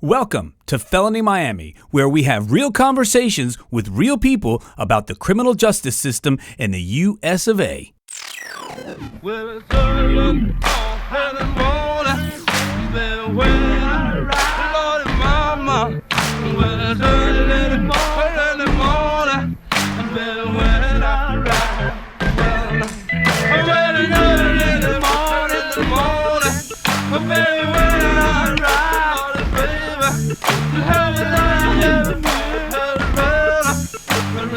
Welcome to Felony Miami, where we have real conversations with real people about the criminal justice system in the U.S. of A. Well, it's early in the morning, when I ride, Lordy mama. Well, it's early in the morning, when I ride. Well, it's early in the morning, baby, when I ride, baby. Help me down, help me,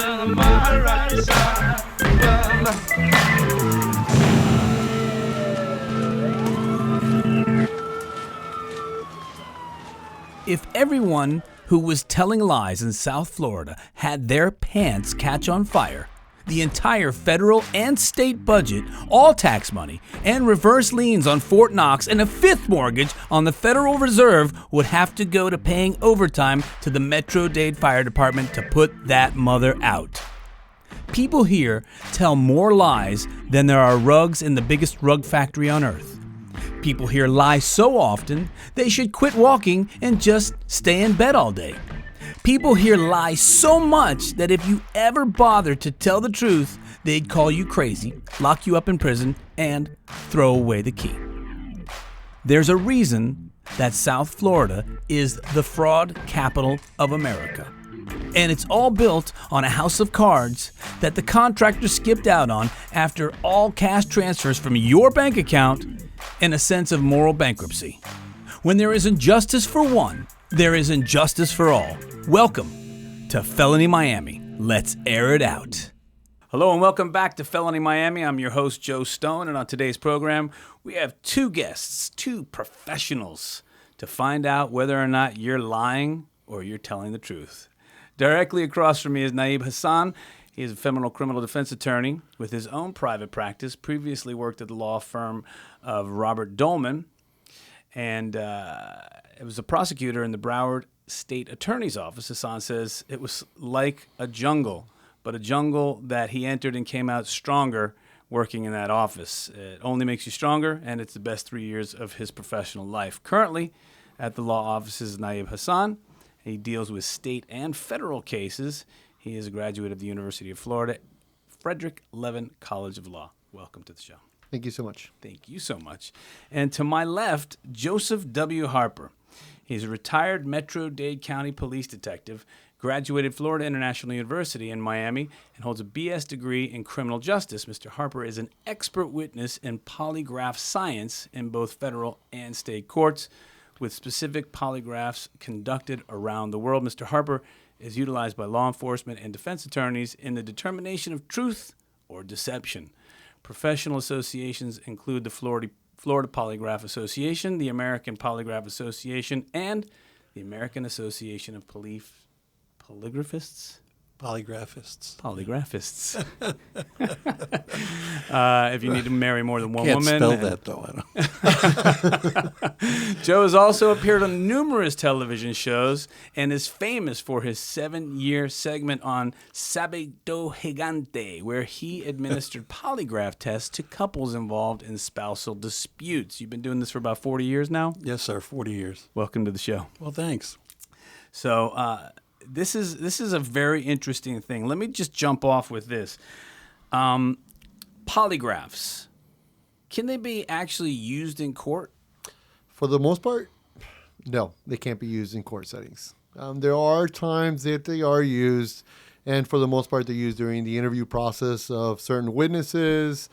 on my right side. If everyone who was telling lies in South Florida had their pants catch on fire, the entire federal and state budget, all tax money, and reverse liens on Fort Knox and a fifth mortgage on the Federal Reserve would have to go to paying overtime to the Metro Dade Fire Department to put that mother out. People here tell more lies than there are rugs in the biggest rug factory on earth. People here lie so often, they should quit walking and just stay in bed all day. People here lie so much that if you ever bother to tell the truth, they'd call you crazy, lock you up in prison, and throw away the key. There's a reason that South Florida is the fraud capital of America. And it's all built on a house of cards that the contractor skipped out on after all cash transfers from your bank account in a sense of moral bankruptcy. When there is injustice for one, there is injustice for all. Welcome to Felony Miami. Let's air it out. Hello and welcome back to Felony Miami. I'm your host, Joe Stone, and on today's program, we have two guests, two professionals, to find out whether or not you're lying or you're telling the truth. Directly across from me is Nayib Hassan. He is a criminal defense attorney with his own private practice, previously worked at the law firm of Robert Dolman, and it was a prosecutor in the Broward State Attorney's Office. Hassan says it was like a jungle, but a jungle that he entered and came out stronger working in that office. It only makes you stronger, and it's the best 3 years of his professional life. Currently at the law offices Nayib Hassan. He deals with state and federal cases. He is a graduate of the University of Florida, Frederick Levin College of Law. Welcome to the show. Thank you so much. Thank you so much. And to my left, Joseph W. Harper. He's a retired Metro Dade County police detective, graduated Florida International University in Miami, and holds a BS degree in criminal justice. Mr. Harper is an expert witness in polygraph science in both federal and state courts, with specific polygraphs conducted around the world. Mr. Harper is utilized by law enforcement and defense attorneys in the determination of truth or deception. Professional associations include the Florida Polygraph Association, the American Polygraph Association, and the American Association of Polygraphists. Polygraphists. If you need to marry more than one Can't woman. spell that, though. I don't. Joe has also appeared on numerous television shows and is famous for his 7-year segment on Sábado Gigante, where he administered polygraph tests to couples involved in spousal disputes. You've been doing this for about 40 years now? Yes, sir. 40 years. Welcome to the show. Well, thanks. So, This is a very interesting thing. Let me just jump off with this. Polygraphs, can they be actually used in court? For the most part, no, they can't be used in court settings. There are times that they are used, and for the most part, they're used during the interview process of certain witnesses,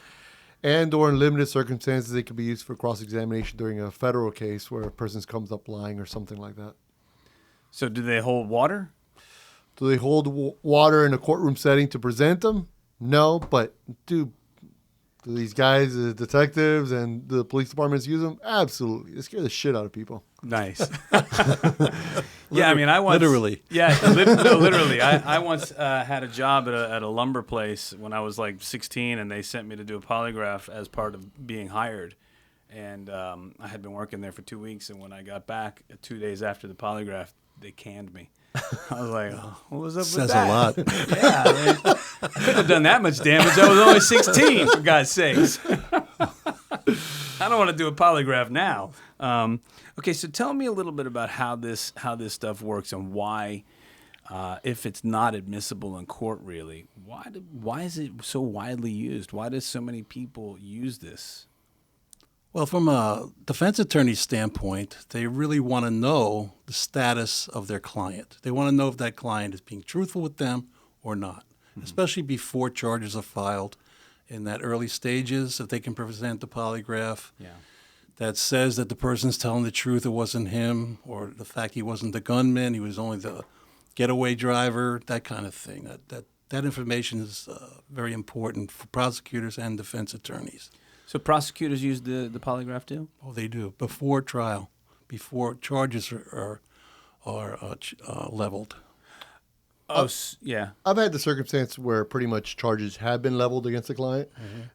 and or in limited circumstances, they can be used for cross-examination during a federal case where a person comes up lying or something like that. So do they hold water? Do they hold water in a courtroom setting to present them? No, but do these guys, the detectives and the police departments use them? Absolutely. They scare the shit out of people. Nice. Yeah, I mean, I once... Literally. Yeah, literally. I once had a job at a lumber place when I was like 16, and they sent me to do a polygraph as part of being hired. And I had been working there for 2 weeks, and when I got back 2 days after the polygraph, they canned me. I was like, oh, what was up with that? Says a lot. Yeah, I mean, I couldn't have done that much damage. I was only 16, for God's sakes. I don't want to do a polygraph now. Okay, so tell me a little bit about how this stuff works and why, if it's not admissible in court, really, why is it so widely used? Why does so many people use this? Well, from a defense attorney's standpoint, they really want to know the status of their client. They want to know if that client is being truthful with them or not, especially before charges are filed. In that early stages, if they can present the polygraph that says that the person's telling the truth, it wasn't him, or the fact he wasn't the gunman, he was only the getaway driver, that kind of thing. That information is very important for prosecutors and defense attorneys. So prosecutors use the polygraph too? Oh, they do. Before trial, before charges are leveled. Yeah. I've had the circumstance where pretty much charges have been leveled against the client,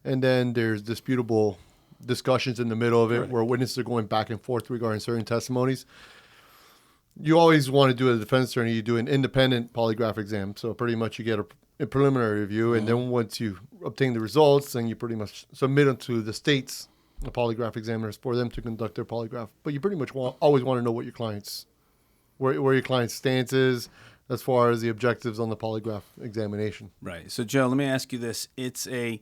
and then there's disputable discussions in the middle of it where witnesses are going back and forth regarding certain testimonies. You always want to do, as a defense attorney, you do an independent polygraph exam. So pretty much you get a preliminary review, and then once you obtain the results, then you pretty much submit them to the state's polygraph examiners for them to conduct their polygraph. But you pretty much always want to know what your client's, where your client's stance is as far as the objectives on the polygraph examination. Right. So, Joe, let me ask you this. It's a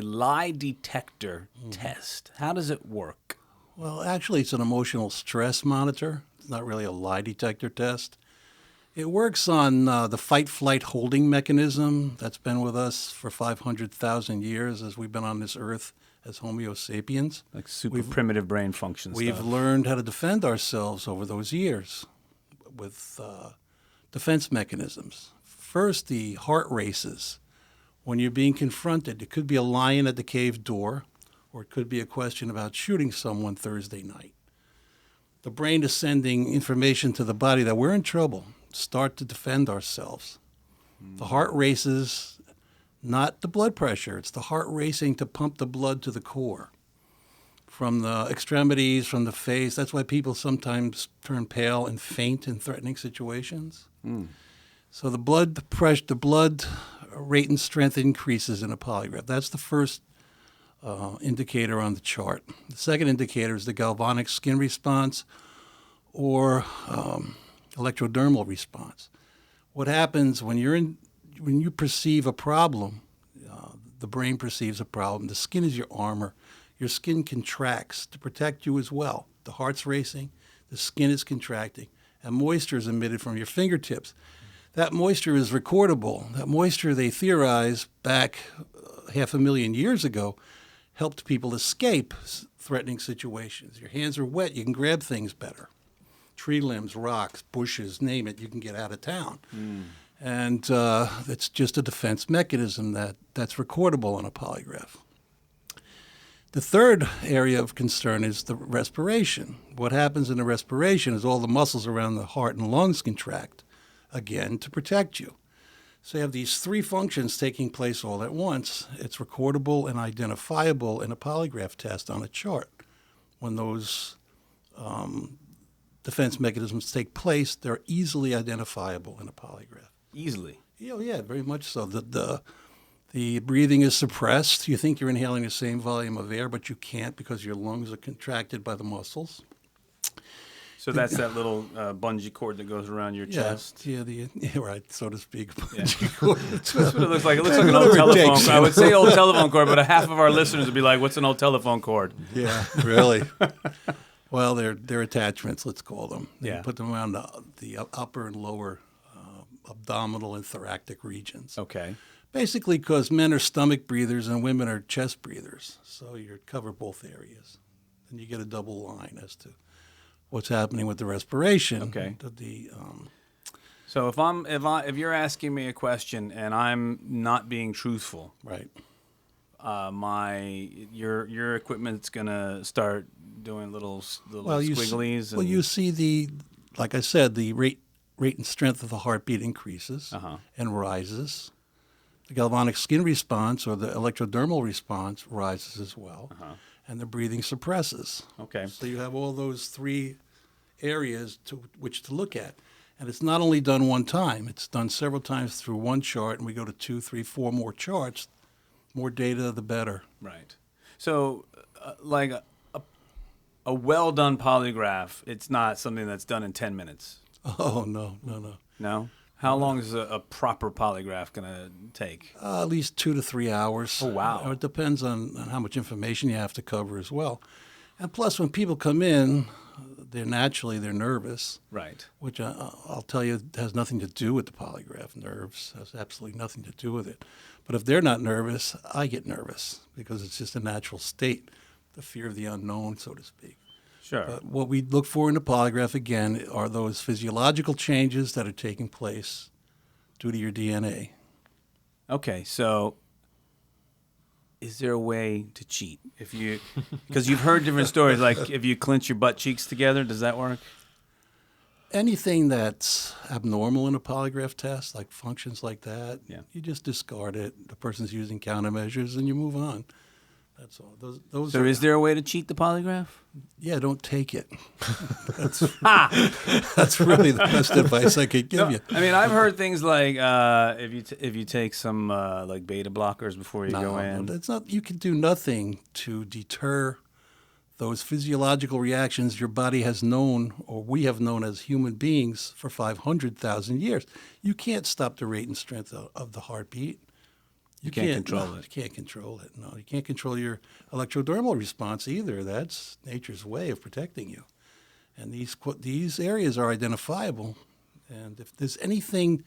lie detector test. How does it work? Well, actually, it's an emotional stress monitor. It's not really a lie detector test. It works on the fight-flight holding mechanism that's been with us for 500,000 years as we've been on this earth as Homo sapiens. Like primitive brain function We've stuff. learned how to defend ourselves over those years with defense mechanisms. First, the heart races. When you're being confronted, it could be a lion at the cave door, or it could be a question about shooting someone Thursday night. The brain is sending information to the body that we're in trouble. Start to defend ourselves. The heart races, not the blood pressure. It's the heart racing to pump the blood to the core. From the extremities, from the face. That's why people sometimes turn pale and faint in threatening situations. So the blood pressure, the blood rate and strength increases in a polygraph. That's the first indicator on the chart. The second indicator is the galvanic skin response or electrodermal response. What happens when you perceive a problem, the brain perceives a problem. The skin is your armor. Your skin contracts to protect you as well. The heart's racing, the skin is contracting, and moisture is emitted from your fingertips. That moisture is recordable. That moisture, they theorize back 500,000 years ago, helped people escape threatening situations. Your hands are wet, you can grab things better. Tree limbs, rocks, bushes, name it, you can get out of town. And it's just a defense mechanism that's recordable on a polygraph. The third area of concern is the respiration. What happens in the respiration is all the muscles around the heart and lungs contract, again, to protect you. So you have these three functions taking place all at once. It's recordable and identifiable in a polygraph test on a chart. When those defense mechanisms take place, they're easily identifiable in a polygraph. Easily? Yeah, very much so. The breathing is suppressed. You think you're inhaling the same volume of air, but you can't because your lungs are contracted by the muscles. So that's that little bungee cord that goes around your chest? Yeah, right, so to speak. That's what it looks like. It looks like an old telephone cord. I would say old telephone cord, but half of our listeners would be like, what's an old telephone cord? Yeah, really. Well, they're attachments, let's call them. You put them around the upper and lower abdominal and thoracic regions. Okay. Basically because men are stomach breathers and women are chest breathers. So you cover both areas. And you get a double line as to what's happening with the respiration. Okay. So if you're asking me a question and I'm not being truthful, right, your equipment's gonna start doing little squigglies. You see like I said, the rate and strength of the heartbeat increases and rises. The galvanic skin response or the electrodermal response rises as well, and the breathing suppresses. Okay. So you have all those three areas to look at. And it's not only done one time. It's done several times through one chart, and we go to 2, 3, 4 more charts. More data, the better. Right. So, like a well-done polygraph, it's not something that's done in 10 minutes. Oh, no. No? How long is a proper polygraph going to take? At least 2 to 3 hours. Oh, wow. It depends on how much information you have to cover as well. And plus, when people come in, they're nervous. Right. Which I'll tell you has nothing to do with the polygraph. Nerves has absolutely nothing to do with it. But if they're not nervous, I get nervous because it's just a natural state, the fear of the unknown, so to speak. Sure. But what we look for in the polygraph, again, are those physiological changes that are taking place due to your DNA. Okay, so is there a way to cheat? Because you've heard different stories, like if you clench your butt cheeks together, does that work? Anything that's abnormal in a polygraph test, like functions like that, Yeah. you just discard it. The person's using countermeasures, and you move on. That's all. Those So are, is there a way to cheat the polygraph? Yeah, don't take it. That's really the best advice I could give you. I mean, I've heard things like if you take some like beta blockers before you go in. No, that's not. You can do nothing to deter those physiological reactions your body has known, or we have known as human beings for 500,000 years. You can't stop the rate and strength of the heartbeat. You can't control it. You can't control it. No, you can't control your electrodermal response either. That's nature's way of protecting you. And these areas are identifiable. And if there's anything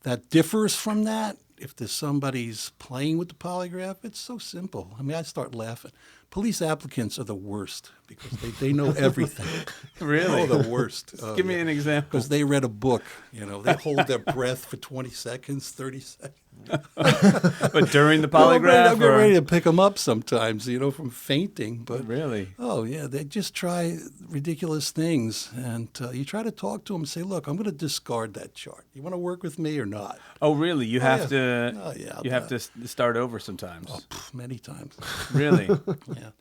that differs from that, if there's somebody's playing with the polygraph, it's so simple. I mean, I start laughing. Police applicants are the worst because they know everything. Really? Oh, the worst. Give me an example. Because they read a book. They hold their breath for 20 seconds, 30 seconds. But during the polygraph? I'm ready to pick them up sometimes, from fainting. But Really? Oh, yeah. They just try ridiculous things. And you try to talk to them and say, look, I'm going to discard that chart. You want to work with me or not? Oh, really? You have to. Oh, yeah. You have to start over sometimes. Oh, many times. Really? Yeah.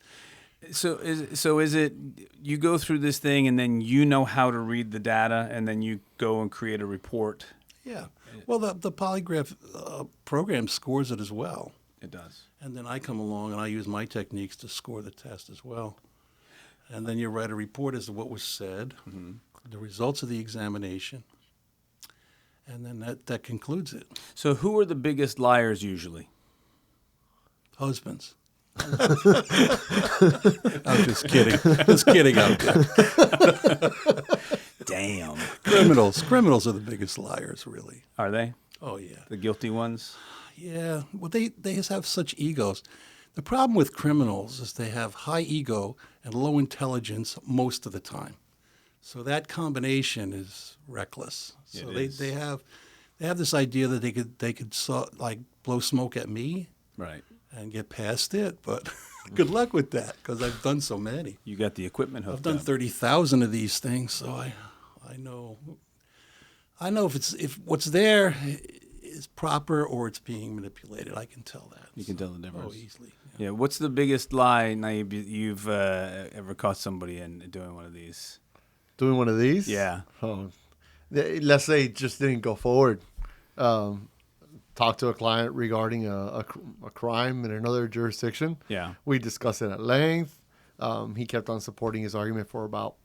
So is it you go through this thing and then you know how to read the data and then you go and create a report? Yeah. Well, the polygraph program scores it as well. It does. And then I come along and I use my techniques to score the test as well. And then you write a report as to what was said, the results of the examination, and then that concludes it. So who are the biggest liars usually? Husbands. I'm just kidding. Just kidding out there. Damn. Criminals are the biggest liars, really. Are they? Oh, yeah. The guilty ones? Yeah. Well, they just have such egos. The problem with criminals is they have high ego and low intelligence most of the time. So that combination is reckless. So they have this idea that they could blow smoke at me, right, and get past it. But good luck with that, because I've done so many. You got the equipment hooked I've done up. 30,000 of these things, so I know if what's there is proper or it's being manipulated. I can tell that. You can tell the difference. Oh, easily. Yeah. What's the biggest lie, Nayib, you've ever caught somebody in doing one of these? Doing one of these? Yeah. Oh, let's say it just didn't go forward. Talk to a client regarding a crime in another jurisdiction. Yeah. We discussed it at length. He kept on supporting his argument for about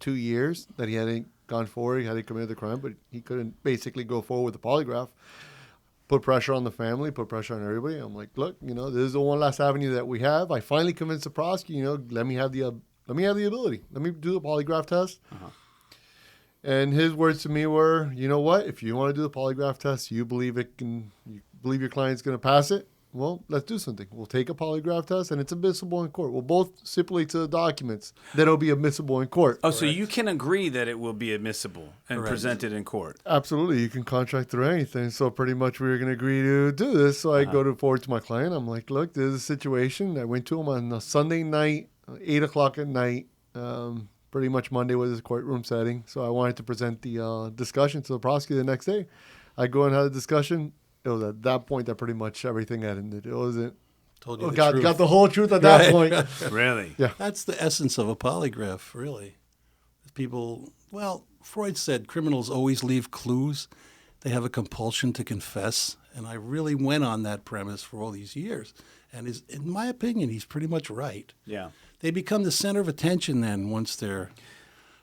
2 years that he hadn't gone forward, he hadn't committed the crime, but he couldn't basically go forward with the polygraph. Put pressure on the family, put pressure on everybody. I'm like, look, this is the one last avenue that we have. I finally convinced the prosecutor, let me have the ability. Let me do the polygraph test. Uh-huh. And his words to me were, you know what? If you want to do the polygraph test, you believe your client's going to pass it, well, let's do something. We'll take a polygraph test, and it's admissible in court. We'll both stipulate to the documents that it'll be admissible in court. Oh, so you can agree that it will be admissible and presented in court? Absolutely. You can contract through anything. So pretty much we were going to agree to do this. So I go forward to my client. I'm like, look, this is a situation. I went to him on a Sunday night, 8 o'clock at night. Pretty much Monday was his courtroom setting. So I wanted to present the discussion to the prosecutor the next day. I go and have a discussion. It was at that point that pretty much everything had ended. It wasn't. Told you the got truth. the whole truth at that point. Really? Yeah. That's the essence of a polygraph, really. Freud said criminals always leave clues. They have a compulsion to confess. And I really went on that premise for all these years. And in my opinion, he's pretty much right. Yeah. they become the center of attention then once they're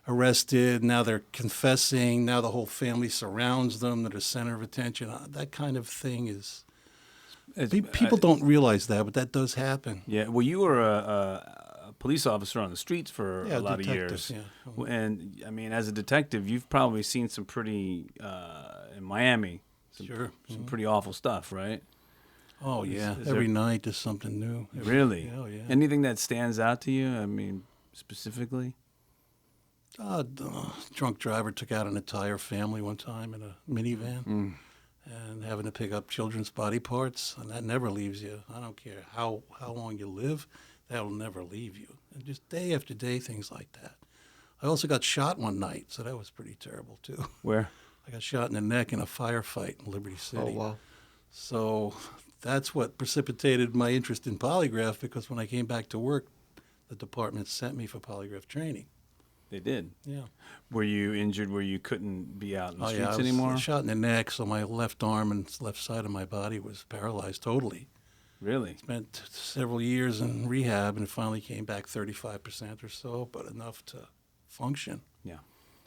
arrested. Now they're confessing. Now the whole family surrounds them. They're the center of attention. That kind of thing is... People don't realize that, but that does happen. Yeah. Well, you were a police officer on the streets for a lot of detectives, years. yeah. And, I mean, as a detective, you've probably seen some pretty, in Miami, some pretty awful stuff, right? Oh, yeah. Is Every night there's something new. Really? Oh, yeah. Anything that stands out to you? I mean, specifically? Drunk driver took out an entire family one time in a minivan and having to pick up children's body parts, and that never leaves you. I don't care how long you live, that'll never leave you. And just day after day, things like that. I also got shot one night, so that was pretty terrible, too. Where? I got shot in the neck in a firefight in Liberty City. Oh, wow. So that's what precipitated my interest in polygraph, because when I came back to work, the department sent me for polygraph training. They did? Yeah. Were you injured where you couldn't be out in the streets I was anymore? shot in the neck, so my left arm and left side of my body was paralyzed totally. Really? Spent several years in rehab and finally came back 35% or so, but enough to function. Yeah.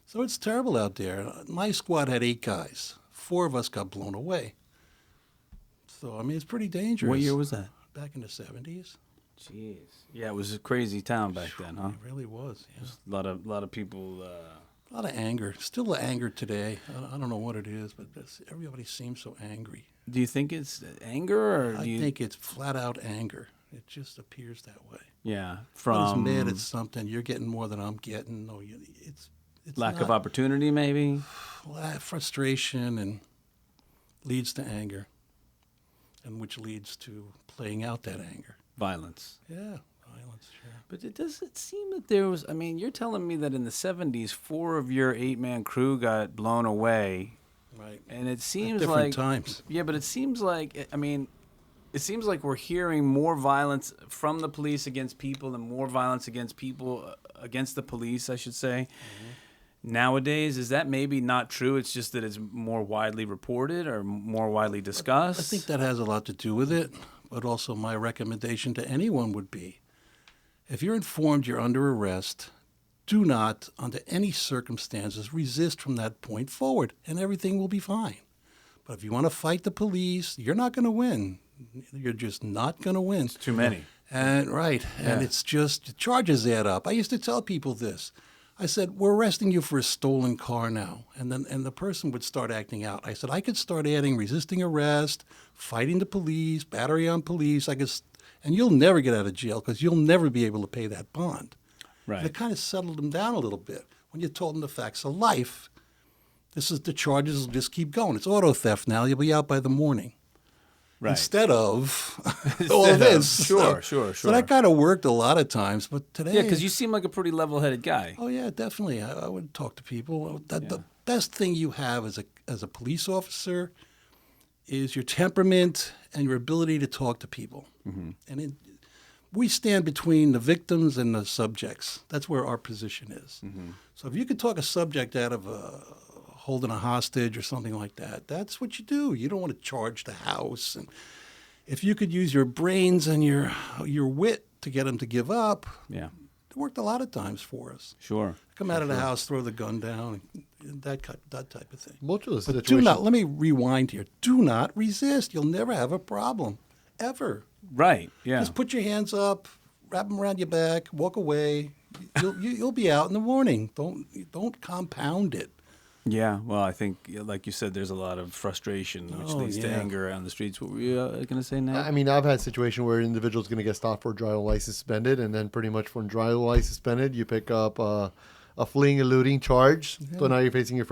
So it's terrible out there. My squad had 8 guys. 4 of us got blown away. So, I mean, it's pretty dangerous. What year was that? Back in the 70s. Jeez. Yeah, it was a crazy town back then, huh? It really was, yeah. A lot of people. A lot of anger. Still anger today. I don't know what it is, but everybody seems so angry. Do you think it's anger, or I think it's flat out anger. It just appears that way. Yeah, I from mad at something. You're getting more than I'm getting. No, it's lack of opportunity, maybe. Frustration and leads to anger, and which leads to playing out that anger. Violence. Yeah, violence, sure. But does it seem that there was, I mean, you're telling me that in the 70s, 4 of your 8-man crew got blown away. Right. And it seems different like... times. Yeah, but it seems like, I mean, it seems like we're hearing more violence from the police against people and more violence against people, against the police, I should say. Mm-hmm. Nowadays, is that maybe not true? It's just that it's more widely reported or more widely discussed? I think that has a lot to do with it. But also my recommendation to anyone would be, if you're informed you're under arrest, do not, under any circumstances, resist from that point forward, and everything will be fine. But if you want to fight the police, you're not going to win. You're just not going to win. It's too many. And it's just, the charges add up. I used to tell people this. I said, we're arresting you for a stolen car now. And the person would start acting out. I said, I could start adding resisting arrest, fighting the police, battery on police. And you'll never get out of jail because you'll never be able to pay that bond. Right. And it kind of settled them down a little bit. When you told them the facts of life, the charges will just keep going. It's auto theft now. You'll be out by the morning. Right. Instead of all this. Sure. So that kind of worked a lot of times, but today... Yeah, because you seem like a pretty level-headed guy. Oh, yeah, definitely. I would talk to people. The best thing you have as a police officer is your temperament and your ability to talk to people. Mm-hmm. And we stand between the victims and the subjects. That's where our position is. Mm-hmm. So if you could talk a subject out of holding a hostage or something like that, that's what you do. You don't want to charge the house. And if you could use your brains and your wit to get them to give up, yeah, it worked a lot of times for us. Sure. Come out of the house, throw the gun down, that type of thing. Most of the But situations. let me rewind here. Do not resist. You'll never have a problem, ever. Right, yeah. Just put your hands up, wrap them around your back, walk away. You'll be out in the morning. Don't compound it. Yeah, well, I think, like you said, there's a lot of frustration, which leads to anger on the streets. What were you going to say now? I mean, I've had a situation where an individual's going to get stopped for driver's license suspended, and then pretty much when driver's license suspended, you pick up a fleeing, eluding charge. Yeah. So now you're facing your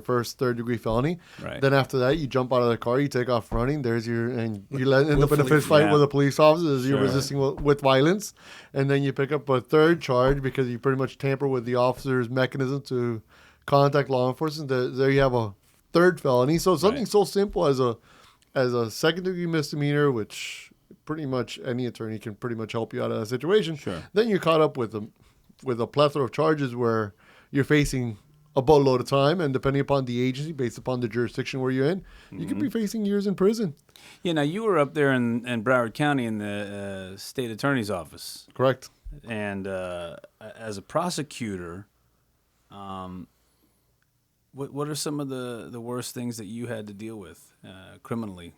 first third-degree felony. Right. Then after that, you jump out of the car, you take off running. And you end up in a fist fight with a police officer as you're resisting with violence. And then you pick up a third charge because you pretty much tamper with the officer's mechanism to contact law enforcement. There you have a third felony. So something so simple as a second-degree misdemeanor, which pretty much any attorney can pretty much help you out of that situation. Sure. Then you're caught up with a plethora of charges where you're facing a boatload of time, and depending upon the agency, based upon the jurisdiction where you're in, you could be facing years in prison. Yeah, now you were up there in Broward County in the state attorney's office. Correct. And as a prosecutor, what are some of the worst things that you had to deal with criminally?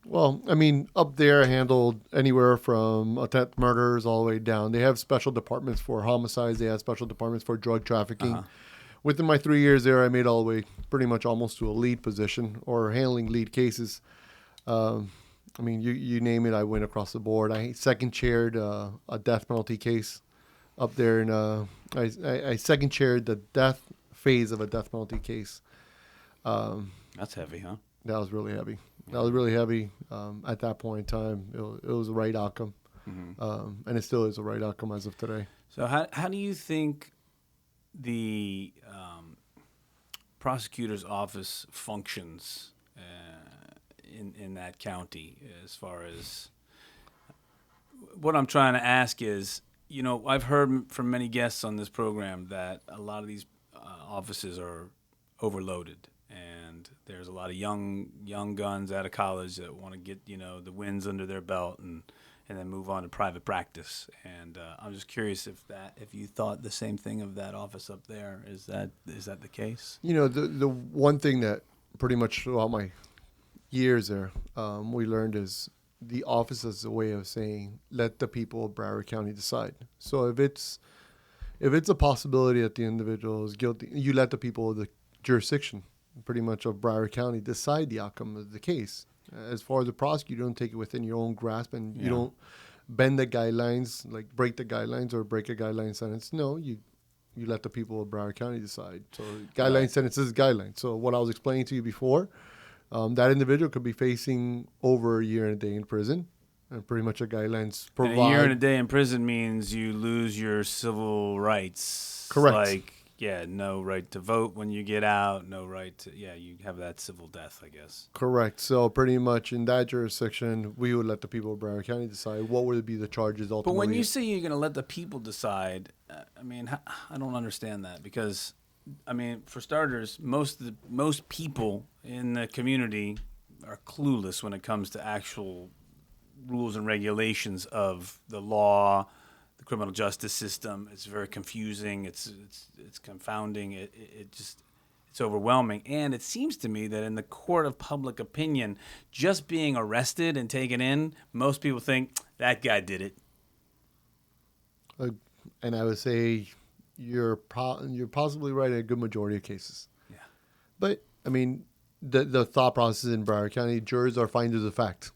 Well, I mean, up there I handled anywhere from attempt murders all the way down. They have special departments for homicides. They have special departments for drug trafficking. Within my 3 years there, I made all the way pretty much almost to a lead position or handling lead cases. I mean, you name it, I went across the board. I second chaired a death penalty case up there, and I second chaired the death phase of a death penalty case. That's heavy, huh? That was really heavy. That was really heavy. At that point in time, it was the right outcome, and it still is the right outcome as of today. So how do you think the prosecutor's office functions in that county? As far as what I'm trying to ask is, I've heard from many guests on this program that a lot of these offices are overloaded, and there's a lot of young guns out of college that want to get the wins under their belt and then move on to private practice. And I'm just curious if you thought the same thing of that office up there. Is that the case? The one thing that pretty much throughout my years there we learned is the office is a way of saying let the people of Broward County decide. So if it's a possibility that the individual is guilty, you let the people of the jurisdiction pretty much of Broward County decide the outcome of the case. As far as the prosecutor, you don't take it within your own grasp, and you don't bend the guidelines, like break the guidelines or break a guideline sentence. No, you let the people of Broward County decide. So guideline sentence is guideline. So what I was explaining to you before, that individual could be facing over a year and a day in prison, and pretty much the guidelines provide. And a year and a day in prison means you lose your civil rights. Correct. Like, no right to vote when you get out, no right to, you have that civil death, I guess. Correct. So pretty much in that jurisdiction, we would let the people of Broward County decide what would be the charges ultimately. But when you say you're going to let the people decide, I mean, I don't understand that because, I mean, for starters, most people in the community are clueless when it comes to actual rules and regulations of the law, the criminal justice system. It's very confusing. It's confounding. It's overwhelming. And it seems to me that in the court of public opinion, just being arrested and taken in, most people think that guy did it. And I would say you're possibly right in a good majority of cases. Yeah. But I mean, the thought process in Broward County, jurors are finders of fact,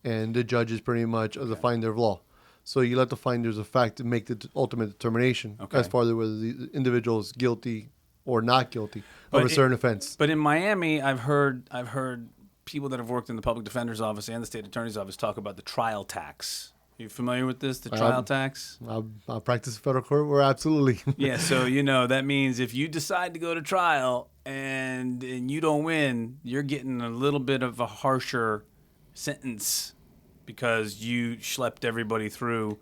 and the judges pretty much are the finder of law. So you let the finders of fact make the ultimate determination as far as whether the individual is guilty or not guilty of a certain offense. But in Miami, I've heard people that have worked in the public defender's office and the state attorney's office talk about the trial tax. Are you familiar with this, the trial tax? I'll practice federal court. We're absolutely. Yeah, so that means if you decide to go to trial and you don't win, you're getting a little bit of a harsher sentence because you schlepped everybody through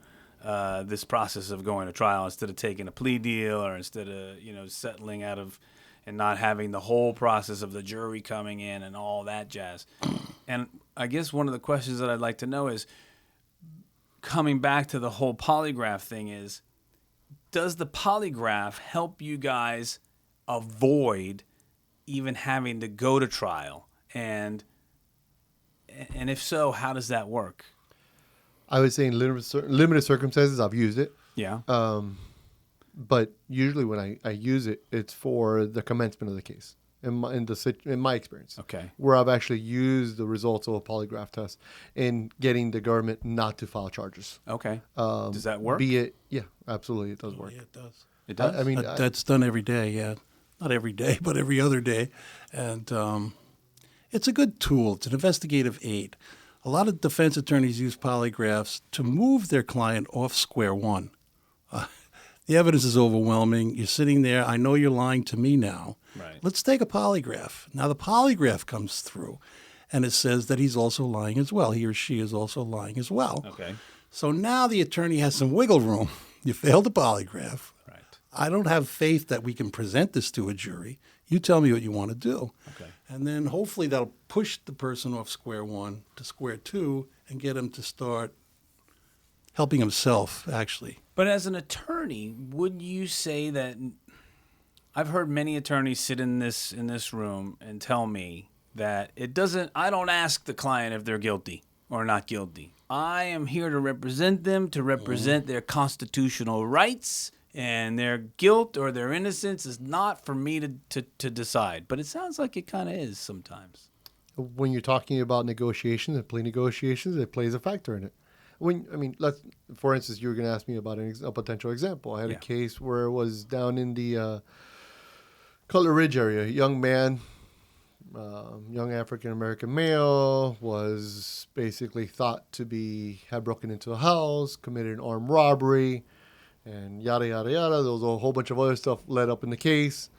this process of going to trial instead of taking a plea deal or instead of settling out of and not having the whole process of the jury coming in and all that jazz. And I guess one of the questions that I'd like to know is, coming back to the whole polygraph thing, is does the polygraph help you guys avoid even having to go to trial? And if so, how does that work? I would say in limited circumstances, I've used it. Yeah. But usually when I use it, it's for the commencement of the case. In my experience, okay, where I've actually used the results of a polygraph test in getting the government not to file charges. Okay. Does that work? Yeah, absolutely, it does work. Yeah, it does. It does. I mean, that's done every day. Yeah, not every day, but every other day, and it's a good tool. It's an investigative aid. A lot of defense attorneys use polygraphs to move their client off square one. The evidence is overwhelming. You're sitting there. I know you're lying to me now. Right. Let's take a polygraph. Now the polygraph comes through, and it says that he's also lying as well. He or she is also lying as well. Okay. So now the attorney has some wiggle room. You failed the polygraph. Right. I don't have faith that we can present this to a jury. You tell me what you want to do. Okay. And then hopefully that'll push the person off square one to square two and get him to start helping himself, actually. But as an attorney, would you say that I've heard many attorneys sit in this room and tell me that I don't ask the client if they're guilty or not guilty. I am here to represent them, to represent their constitutional rights, and their guilt or their innocence is not for me to decide. But it sounds like it kind of is sometimes. When you're talking about negotiations and plea negotiations, it plays a factor in it. For instance, you were going to ask me about a potential example. I had a case where it was down in the Cutler Ridge area. A young man, young African-American male, was basically thought to had broken into a house, committed an armed robbery, and yada, yada, yada. There was a whole bunch of other stuff led up in the case.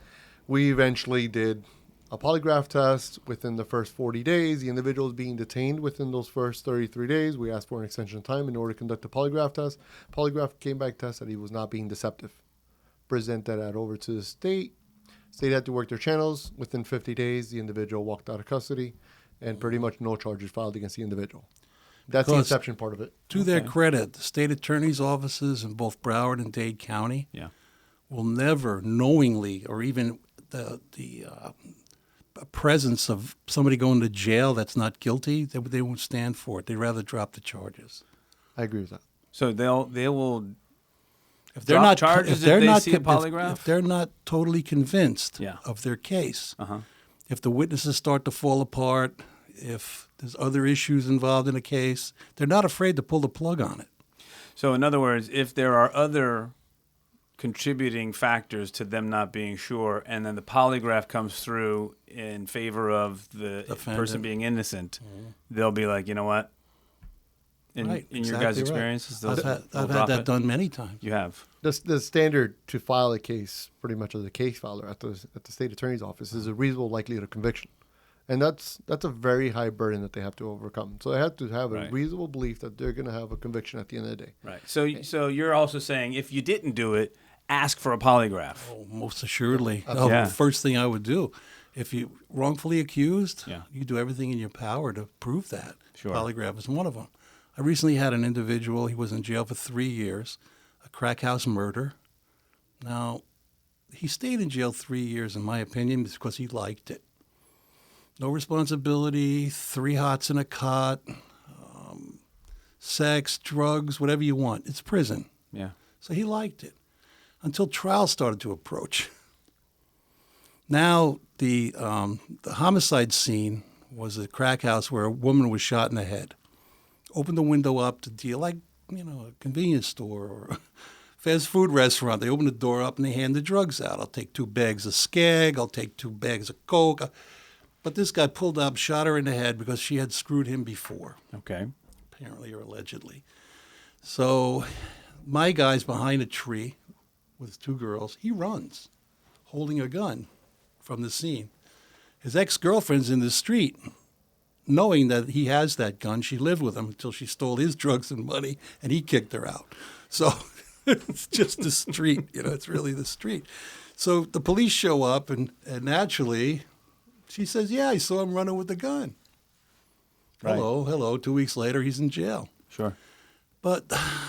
We eventually did a polygraph test within the first 40 days. The individual is being detained within those first 33 days. We asked for an extension of time in order to conduct a polygraph test. Polygraph came back test that he was not being deceptive. Presented that over to the state. State had to work their channels. Within 50 days, the individual walked out of custody, and pretty much no charges filed against the individual. That's the inception part of it. To their credit, the state attorney's offices in both Broward and Dade County will never knowingly, or even the presence of somebody going to jail that's not guilty, they won't stand for it. They'd rather drop the charges. I agree with that. So they will if they're drop not charges if they're if they not see a polygraph? if they're not totally convinced of their case. If the witnesses start to fall apart, if there's other issues involved in a case, they're not afraid to pull the plug on it. So in other words, if there are other contributing factors to them not being sure, and then the polygraph comes through in favor of the person being innocent, they'll be like, you know what? In your guys' experiences, I've had that done many times. You have. The standard to file a case, pretty much as a case filer at the state attorney's office, is a reasonable likelihood of conviction. And that's a very high burden that they have to overcome. So they have to have a reasonable belief that they're going to have a conviction at the end of the day. Right. So you're also saying if you didn't do it, ask for a polygraph. Oh, most assuredly. The first thing I would do. If you wrongfully accused, you do everything in your power to prove that. Sure. Polygraph is one of them. I recently had an individual, he was in jail for 3 years, a crack house murder. Now, he stayed in jail 3 years, in my opinion, because he liked it. No responsibility, 3 hots in a cot, sex, drugs, whatever you want. It's prison. Yeah. So he liked it until trial started to approach. Now, the homicide scene was a crack house where a woman was shot in the head. Opened the window up to deal like, a convenience store or a fast food restaurant. They open the door up and they hand the drugs out. I'll take 2 bags of Skag. I'll take 2 bags of Coke. But this guy pulled up, shot her in the head because she had screwed him before. Okay. Apparently or allegedly. So my guy's behind a tree with 2 girls. He runs, holding a gun from the scene. His ex-girlfriend's in the street, knowing that he has that gun. She lived with him until she stole his drugs and money, and he kicked her out. So it's just the street, it's really the street. So the police show up, and naturally, she says, yeah, I saw him running with the gun. Right. Hello. 2 weeks later, he's in jail. Sure. But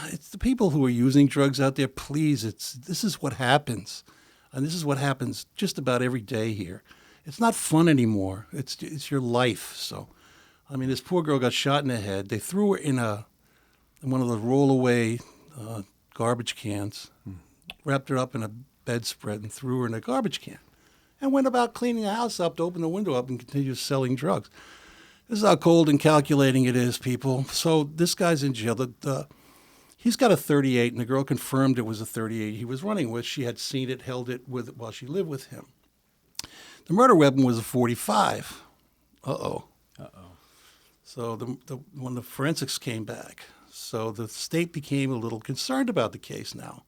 it's the people who are using drugs out there, please, this is what happens. And this is what happens just about every day here. It's not fun anymore. It's your life. So, this poor girl got shot in the head. They threw her in one of the roll-away garbage cans, wrapped her up in a bedspread, and threw her in a garbage can, and went about cleaning the house up to open the window up and continue selling drugs. This is how cold and calculating it is, people. So this guy's in jail. He's got a .38, and the girl confirmed it was a .38 he was running with. She had seen it, held it while she lived with him. The murder weapon was a .45. Uh-oh. So when the forensics came back, so the state became a little concerned about the case now,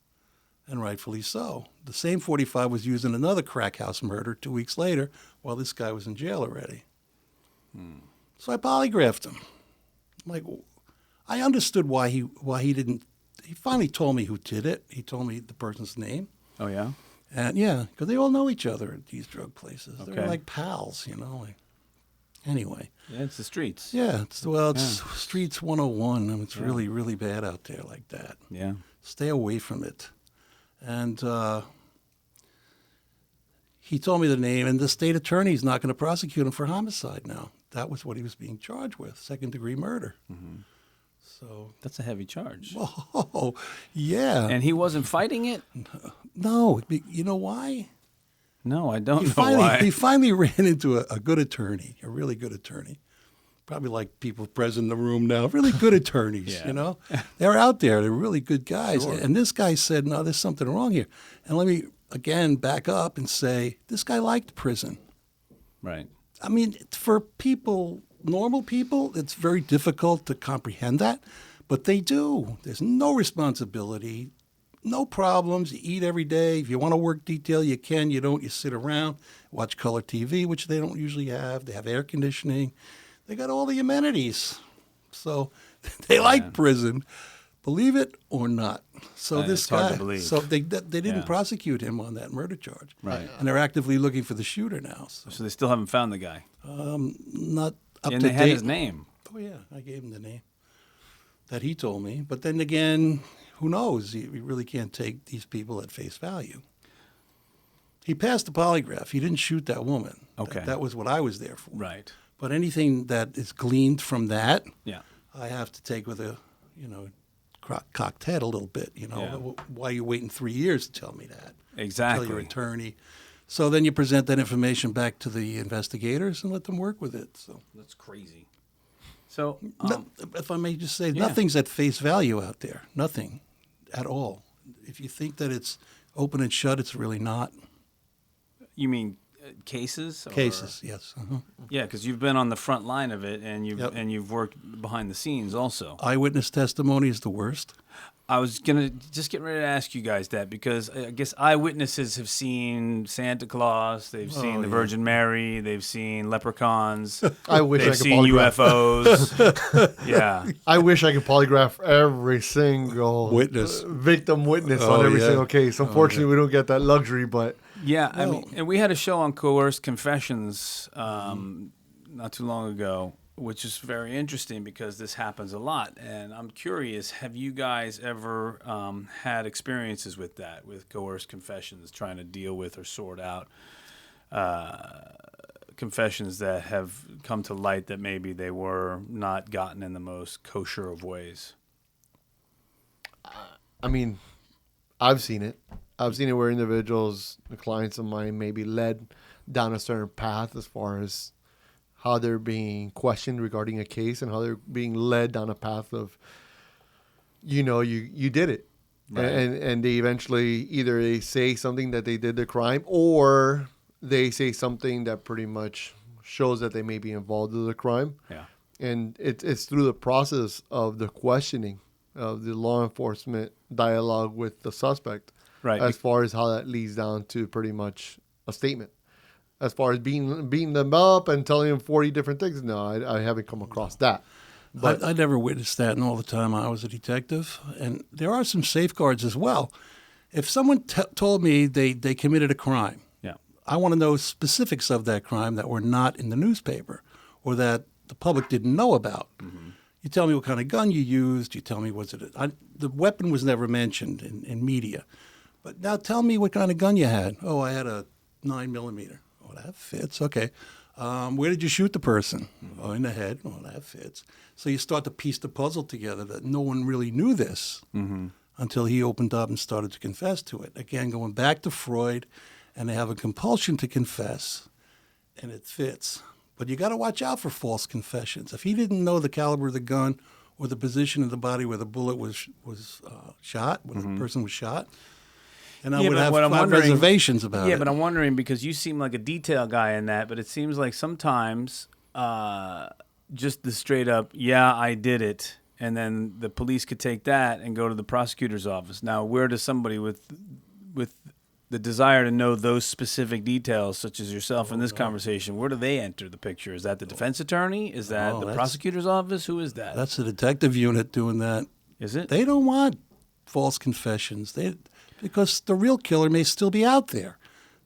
and rightfully so. The same .45 was used in another crack house murder 2 weeks later while this guy was in jail already. So I polygraphed him. I understood why he didn't. He finally told me who did it. He told me the person's name. Oh, yeah? And because they all know each other at these drug places. Okay. They're like pals, Anyway. Yeah, it's the streets. Yeah, it's Streets 101. It's really, really bad out there like that. Yeah. Stay away from it. And he told me the name, and the state attorney's not going to prosecute him for homicide now. That was what he was being charged with, second-degree murder. Mm-hmm. So That's a heavy charge. Oh, yeah. And he wasn't fighting it? No, you know why? No, I don't know He why. finally ran into a good attorney, a really good attorney. Probably like people present in the room now, really good attorneys, Yeah. you know? They're out there. They're really good guys. Sure. And this guy said, no, there's something wrong here. And let me, again, back up and say, this guy liked prison. Right. I mean, for people, normal people, it's very difficult to comprehend that, but they do. There's no responsibility, no problems. You eat every day. If you want to work detail, you can. You don't, you sit around, watch color TV, which they don't usually have. They have air conditioning. They got all the amenities. So they like prison, believe it or not. So this it's hard guy, to believe. so they didn't Yeah. prosecute him on that murder charge. Right. And they're actively looking for the shooter now. So they still haven't found the guy. Not up And to they had date. his name. Oh yeah, I gave him the name that he told me. But then again, who knows? You really can't take these people at face value. He passed the polygraph. He didn't shoot that woman. Okay. That was what I was there for. Right. But anything that is gleaned from that, Yeah. I have to take with a, cocked head a little bit. Yeah. Why are you waiting 3 years to tell me that? Exactly. Tell your attorney. So then you present that information back to the investigators and let them work with it. So. That's crazy. So, If I may just say, nothing's at face value out there. Nothing at all. If you think that it's open and shut, it's really not. you mean cases? Or? Cases, yes. Uh-huh. Yeah, because you've been on the front line of it, and Yep. you've worked behind the scenes also. Eyewitness testimony is the worst. I was gonna just get ready to ask you guys that because I guess eyewitnesses have seen Santa Claus, they've seen the yeah. Virgin Mary, they've seen leprechauns, I wish I they've could seen polygraph. UFOs. Yeah, I wish I could polygraph every single Witness. victim witness Oh, on every yeah. single case. Unfortunately, we don't get that luxury, but yeah. I Well- mean, and we had a show on coerced confessions not too long ago, which is very interesting because this happens a lot. And I'm curious, have you guys ever had experiences with that, with coerced confessions, trying to deal with or sort out confessions that have come to light that maybe they were not gotten in the most kosher of ways? I mean, I've seen it. I've seen it where individuals, the clients of mine, may be led down a certain path as far as how they're being questioned regarding a case and how they're being led down a path of, you did it. Right. And they eventually either they say something that they did the crime or they say something that pretty much shows that they may be involved in the crime. Yeah. And it's through the process of the questioning of the law enforcement dialogue with the suspect, Right. as far as how that leads down to pretty much a statement. As far as beating them up and telling them 40 different things, no, I haven't come across that. But I never witnessed that in all the time I was a detective. And there are some safeguards as well. If someone told me they committed a crime, Yeah. I want to know specifics of that crime that were not in the newspaper or that the public didn't know about. Mm-hmm. You tell me what kind of gun you used. You tell me, the weapon was never mentioned in media. But now tell me what kind of gun you had. Oh, I had a 9mm. Oh, that fits. Okay. Where did you shoot the person? Oh, in the head. Oh, that fits. So you start to piece the puzzle together that no one really knew this until he opened up and started to confess to it. Again, going back to Freud, and they have a compulsion to confess, and it fits. But you got to watch out for false confessions. If he didn't know the caliber of the gun or the position of the body where the bullet was shot, when the person was shot, and I would have reservations about it. Yeah, but I'm wondering because you seem like a detail guy in that, but it seems like sometimes just the straight up, yeah, I did it, and then the police could take that and go to the prosecutor's office. Now, where does somebody with the desire to know those specific details, such as yourself in this conversation, where do they enter the picture? Is that the defense attorney? Is that the prosecutor's office? Who is that? That's the detective unit doing that. Is it? They don't want false confessions. Because the real killer may still be out there.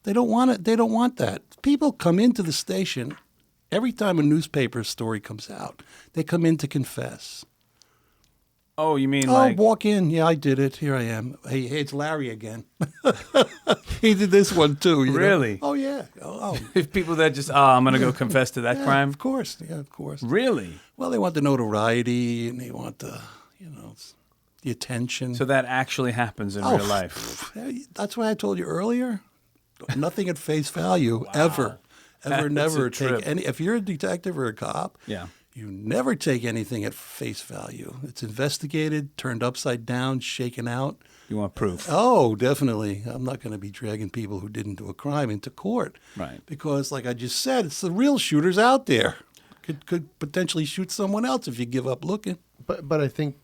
They don't want it. They don't want that. People come into the station every time a newspaper story comes out. They come in to confess. Oh, you mean Oh, like walk in. Yeah, I did it. Here I am. Hey, it's Larry again. He did this one too. You know? Really? Oh, yeah. Oh, if people that just I'm gonna go confess to that yeah, crime? Of course. Yeah, of course. Really? Well, they want the notoriety and they want the, the attention. So that actually happens in real life. That's why I told you earlier. Nothing at face value ever. That's Never a trip. take any. If you're a detective or a cop, Yeah. you never take anything at face value. It's investigated, turned upside down, shaken out. You want proof? Oh, definitely. I'm not going to be dragging people who didn't do a crime into court. Right. Because, like I just said, it's the real shooters out there. Could potentially shoot someone else if you give up looking. But I think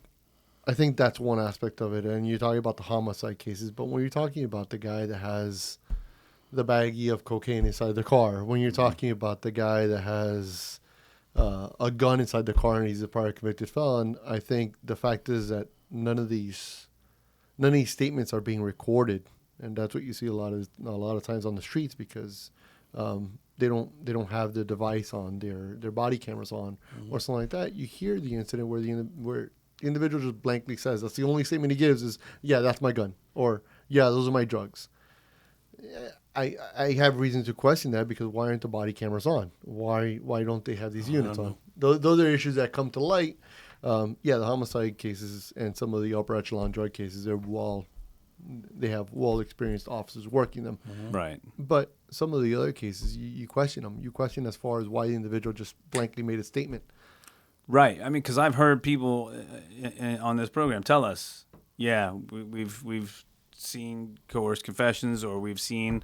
that's one aspect of it. And you're talking about the homicide cases. But when you're talking about the guy that has the baggie of cocaine inside the car, when you're talking about the guy that has a gun inside the car and he's a prior convicted felon, I think the fact is that none of these statements are being recorded, and that's what you see a lot of times on the streets because they don't have the device on their body cameras on or something like that. You hear the incident where the individual just blankly says, that's the only statement he gives is, yeah, that's my gun, or yeah, those are my drugs. I have reason to question that because why aren't the body cameras on? Why don't they have these units on? Those are issues that come to light. The homicide cases and some of the upper echelon drug cases they have well-experienced officers working them. Right. But some of the other cases, you question them. You question as far as why the individual just blankly made a statement. Right. I mean, because I've heard people on this program tell us, yeah, we've seen coerced confessions, or we've seen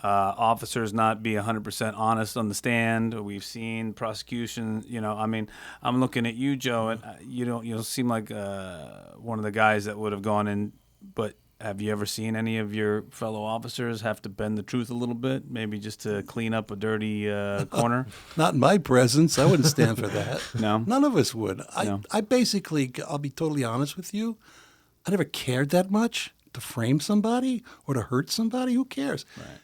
officers not be 100% honest on the stand, or we've seen prosecution. I mean, I'm looking at you, Joe, and you don't seem like one of the guys that would have gone in. But have you ever seen any of your fellow officers have to bend the truth a little bit, maybe just to clean up a dirty corner? Not in my presence. I wouldn't stand for that. No? None of us would. No. I basically, I'll be totally honest with you, I never cared that much to frame somebody or to hurt somebody. Who cares? Right.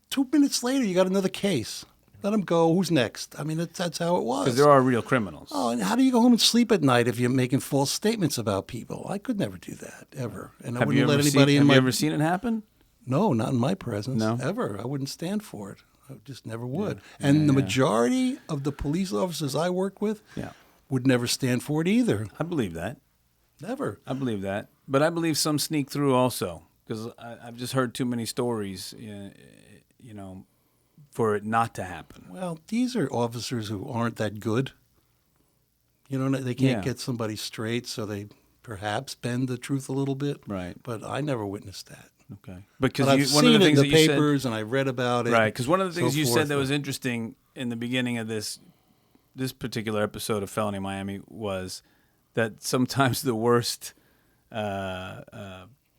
2 minutes later, you got another case. Let them go. Who's next? I mean, that's how it was. Because there are real criminals. Oh, and how do you go home and sleep at night if you're making false statements about people? I could never do that, ever. And I wouldn't let anybody in my... Have you ever seen it happen? No, not in my presence. No? Ever. I wouldn't stand for it. I just never would. Yeah. And the majority of the police officers I work with would never stand for it either. I believe that. Never. I believe that. But I believe some sneak through also, because I've just heard too many stories, for it not to happen. Well, these are officers who aren't that good. They can't get somebody straight, so they perhaps bend the truth a little bit. Right. But I never witnessed that. Okay. But I've seen it in the papers and I read about it. Right, because one of the things you said that was interesting in the beginning of this particular episode of Felony Miami was that sometimes the worst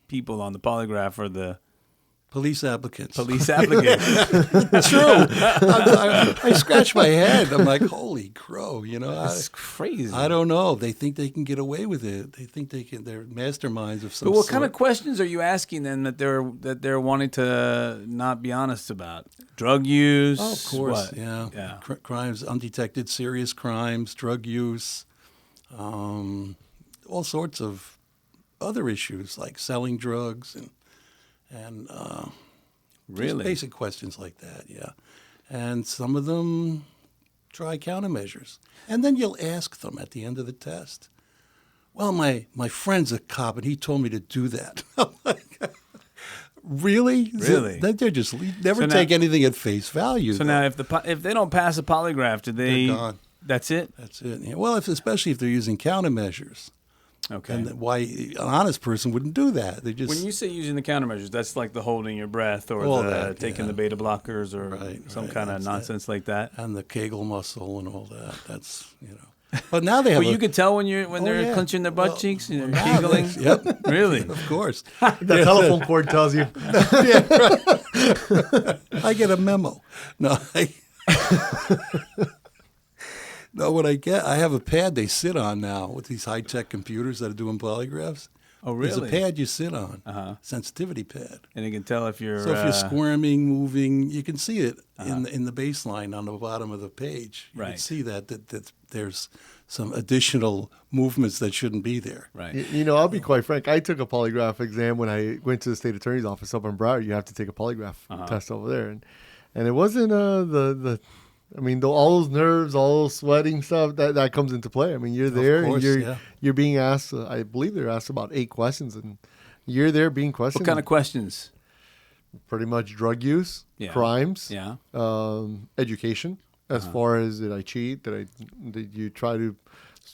people on the polygraph are the police applicants. True. I scratch my head. I'm like, holy crow, It's crazy. I don't know. They think they can get away with it. They think they're masterminds of some But what sort. kind of questions are you asking them that they're wanting to not be honest about? Drug use? Oh, of course, what? yeah. Crimes, undetected serious crimes, drug use, all sorts of other issues like selling drugs and really basic questions like that, yeah. And some of them try countermeasures. And then you'll ask them at the end of the test, well, my friend's a cop and he told me to do that. I'm like, really? Really? They're just never take anything at face value. So now if they don't pass a polygraph, they're gone. That's it? That's it. Yeah. Well, especially if they're using countermeasures. Okay. And why an honest person wouldn't do that? They just when you say using the countermeasures, that's like the holding your breath or taking the beta blockers or some kind of nonsense like that. And the Kegel muscle and all that. That's But now they have. Well, you could tell when they're clenching their butt cheeks and they're giggling. Yep. Really? Of course. The telephone cord tells you. I get a memo. No. No, what I have a pad they sit on now with these high-tech computers that are doing polygraphs. Oh, There's a really? pad you sit on, sensitivity pad. And it can tell if you're. So if you're squirming, moving, you can see it in the baseline on the bottom of the page. You Right. can see that there's some additional movements that shouldn't be there. Right. You know, I'll be quite frank. I took a polygraph exam when I went to the state attorney's office up in Broward. You have to take a polygraph test over there, and it wasn't all those nerves, all those sweating stuff that comes into play. I mean, you're there course, and you're being asked. I believe they're asked about 8 questions, and you're there being questioned. What kind of questions? Pretty much drug use, crimes, Yeah. education. As far as did I cheat? Did you try to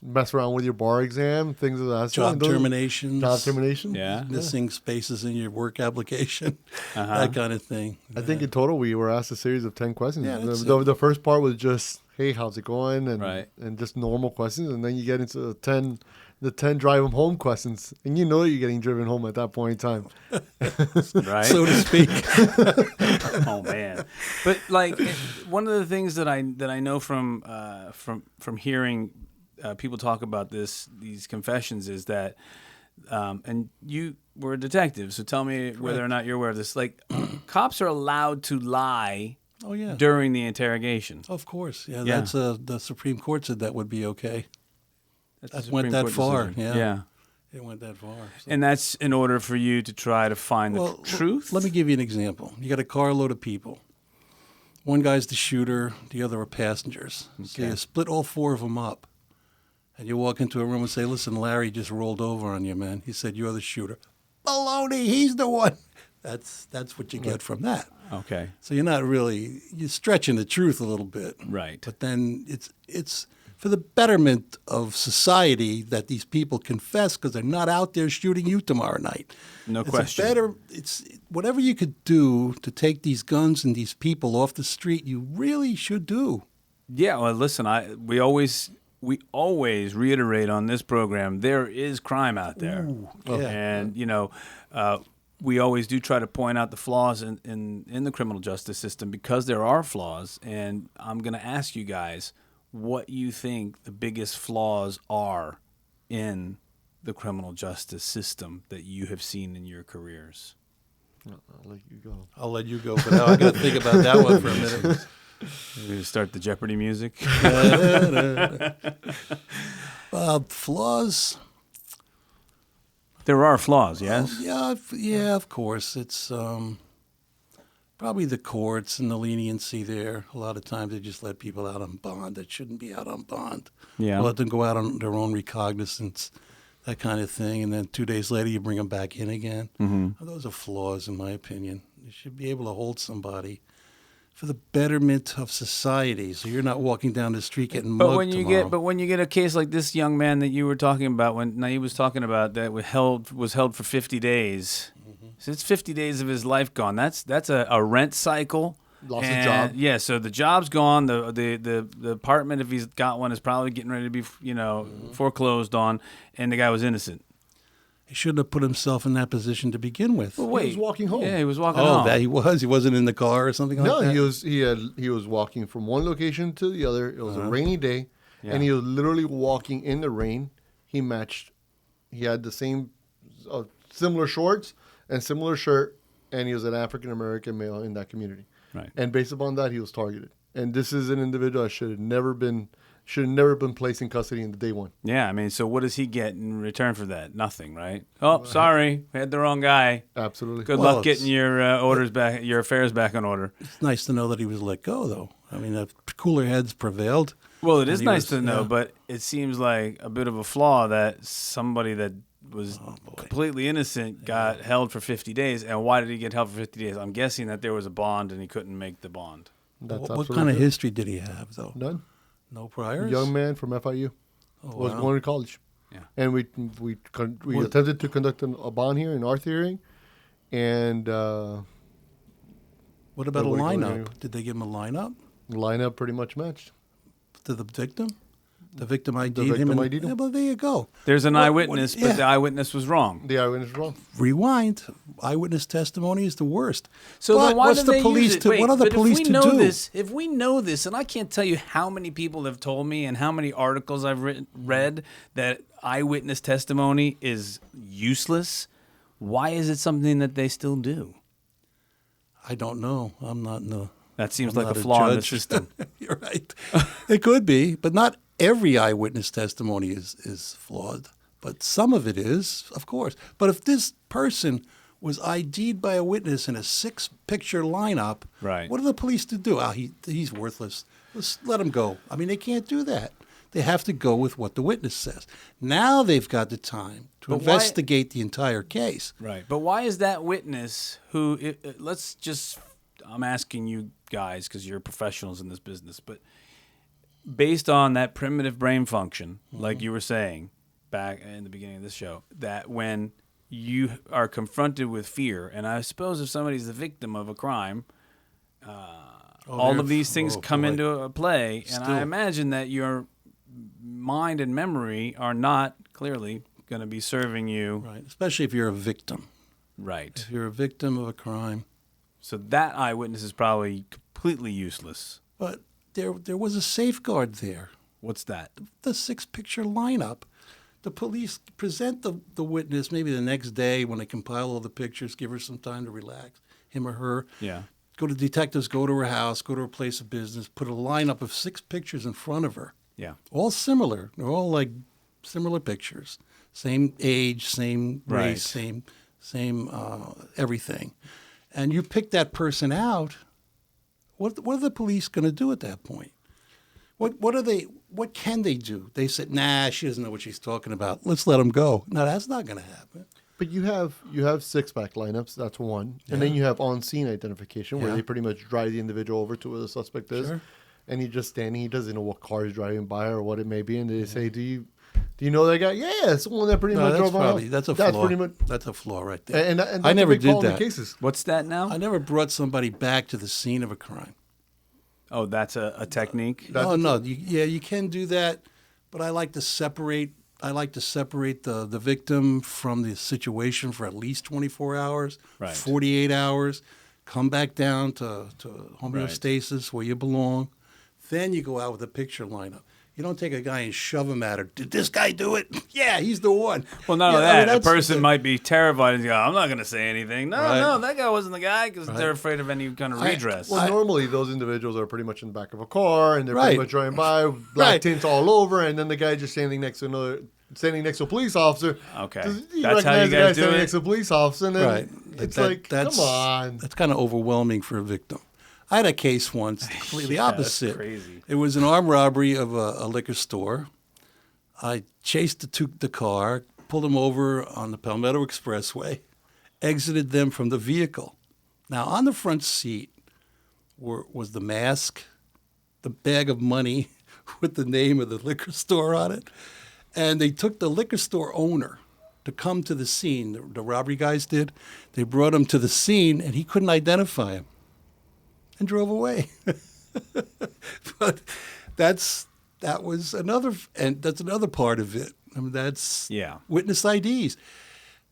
mess around with your bar exam? Things of that sort. Job terminations. Job termination. Yeah. Missing spaces in your work application, that kind of thing. I think in total we were asked a series of 10 questions. Yeah, that's The first part was just, hey, how's it going? And Right. and just normal questions. And then you get into the 10 drive them home questions. And you know you're getting driven home at that point in time. Right. So to speak. Oh man! But like one of the things that I know from hearing people talk about these confessions is that, and you were a detective, so tell me whether or not you're aware of this. Like, cops are allowed to lie Oh yeah. during the interrogation. Of course. Yeah. Yeah. That's the Supreme Court said that would be okay. That's That a went Supreme that Court far. decision. Yeah. It went that far. So. And that's in order for you to try to find the truth. Let me give you an example. You got a carload of people. One guy's the shooter, the other are passengers. So you split all 4 of them up. And you walk into a room and say, listen, Larry just rolled over on you, man. He said, you're the shooter. Baloney, he's the one. That's what you get from that. Okay. So you're stretching the truth a little bit. Right. But then it's for the betterment of society that these people confess because they're not out there shooting you tomorrow night. No question. It's whatever you could do to take these guns and these people off the street, you really should do. Yeah. Well, listen, we always reiterate on this program there is crime out there, yeah. and we always do try to point out the flaws in the criminal justice system because there are flaws. And I'm going to ask you guys what you think the biggest flaws are in the criminal justice system that you have seen in your careers. I'll let you go. I'll let you go, but now I got to think about that one for a minute. We start the Jeopardy music. Flaws. There are flaws, yes? Yeah, of course. It's probably the courts and the leniency there. A lot of times they just let people out on bond that shouldn't be out on bond. Yeah. Or let them go out on their own recognizance, that kind of thing. And then 2 days later you bring them back in again. Mm-hmm. Those are flaws, in my opinion. You should be able to hold somebody for the betterment of society, so you're not walking down the street getting mugged tomorrow. But when you get a case like this young man that you were talking about, when Nayib was talking about that was held for 50 days, so it's 50 days of his life gone. That's a rent cycle. Lost his job. Yeah, so the job's gone. The apartment, if he's got one, is probably getting ready to be foreclosed on, and the guy was innocent. He shouldn't have put himself in that position to begin with. But wait, He was walking home. Yeah, he was walking home. That he was. He wasn't in the car or something like No, that? he was walking from one location to the other. It was a rainy day, and he was literally walking in the rain. He had the same similar shorts and similar shirt, and he was an African American male in that community. Right. And based upon that, he was targeted. And this is an individual that should have never been placed in custody in the day one. Yeah, I mean, so what does he get in return for that? Nothing, right? Oh, sorry, we had the wrong guy. Absolutely. Good Well, luck getting your orders back, your affairs back in order. It's nice to know that he was let go, though. I mean, cooler heads prevailed. Well, it is he nice was- to know, yeah. but it seems like a bit of a flaw that somebody that was completely innocent got held for 50 days. And why did he get held for 50 days? I'm guessing that there was a bond and he couldn't make the bond. That's What absolutely kind of true. history did he have, though? None. No priors? Young man from FIU. Was wow. going to college. Yeah. And we attempted to conduct a bond hearing, an Arth hearing, and What about a Nobody going lineup? anywhere. Did they give him a lineup lineup pretty much matched. to the victim? The victim ID'd victim him. ID'd him. Yeah, well, there you go. There's an eyewitness, yeah. but the eyewitness was wrong. The eyewitness is wrong. Rewind. Eyewitness testimony is the worst. So But then why what's do the they police use it? to? Wait, What are the but police if to we know do? This, if we know this, and I can't tell you how many people have told me and how many articles I've read that eyewitness testimony is useless, why is it something that they still do? I don't know. I'm not in the. That seems I'm like a not flaw in the judge. system. You're right. It could be, but not every eyewitness testimony is flawed. But some of it is, of course. But if this person was ID'd by a witness in a 6-picture lineup, Right. what are the police to do? He's worthless. Let's let him go. I mean, they can't do that. They have to go with what the witness says. Now they've got the time to But why- investigate the entire case. Right. But why is that witness who, let's just, I'm asking you guys because you're professionals in this business, but based on that primitive brain function, like you were saying back in the beginning of this show, that when you are confronted with fear, and I suppose if somebody's the victim of a crime, all of these things come boy. into a play, and I Still. imagine that your mind and memory are not clearly going to be serving you Right, especially if you're a victim. right. If you're a victim of a crime. So that eyewitness is probably completely useless. But there was a safeguard there. What's that? The 6-picture lineup. The police present the witness maybe the next day when they compile all the pictures, give her some time to relax, him or her. Yeah. Go to detectives, go to her house, go to her place of business, put a lineup of 6 pictures in front of her. Yeah. All similar. They're all like similar pictures. Same age, same race, Right. same everything. And you pick that person out. What are the police going to do at that point? What can they do? They said, nah, she doesn't know what she's talking about. Let's let them go. No, that's not going to happen. But you have 6-pack lineups. That's one, and then you have on-scene identification where Yeah. they pretty much drive the individual over to where the suspect is, Sure. and he's just standing. He doesn't know what car is driving by or what it may be, and they say, "Do you know that guy?" Yeah, it's the one that pretty No, much that's drove by. probably that's a flaw. That's pretty much, That's a flaw right there. and I that's never a big did call in that. the cases. What's that now? I never brought somebody back to the scene of a crime. Oh, that's a technique. No. You can do that, but I like to separate. The victim from the situation for at least 24 hours, Right. 48 hours. Come back down to homeostasis where you belong. Then you go out with a picture lineup. You don't take a guy and shove him at her. Did this guy do it? Yeah, he's the one. Well, not Yeah, only I mean, that, a that's person the- might be terrified and go, I'm not going to say anything. No, Right. no, that guy wasn't the guy because they're afraid of any kind of redress. Well, normally those individuals are pretty much in the back of a car, and they're pretty Right. much driving by, black Right. tints all over, and then the guy just standing next to a police officer. Okay. You That's how recognize you the guy guys do standing it? next to a police officer, and then Right. it's That's- come on. That's kind of overwhelming for a victim. I had a case once, completely Yeah, that's opposite. crazy. It was an armed robbery of a liquor store. I chased the car, pulled them over on the Palmetto Expressway, exited them from the vehicle. Now, on the front seat was the mask, the bag of money with the name of the liquor store on it, and they took the liquor store owner to come to the scene. The robbery guys did. They brought him to the scene, and he couldn't identify him and drove away. But that's another part of it. I mean, that's Yeah. witness IDs.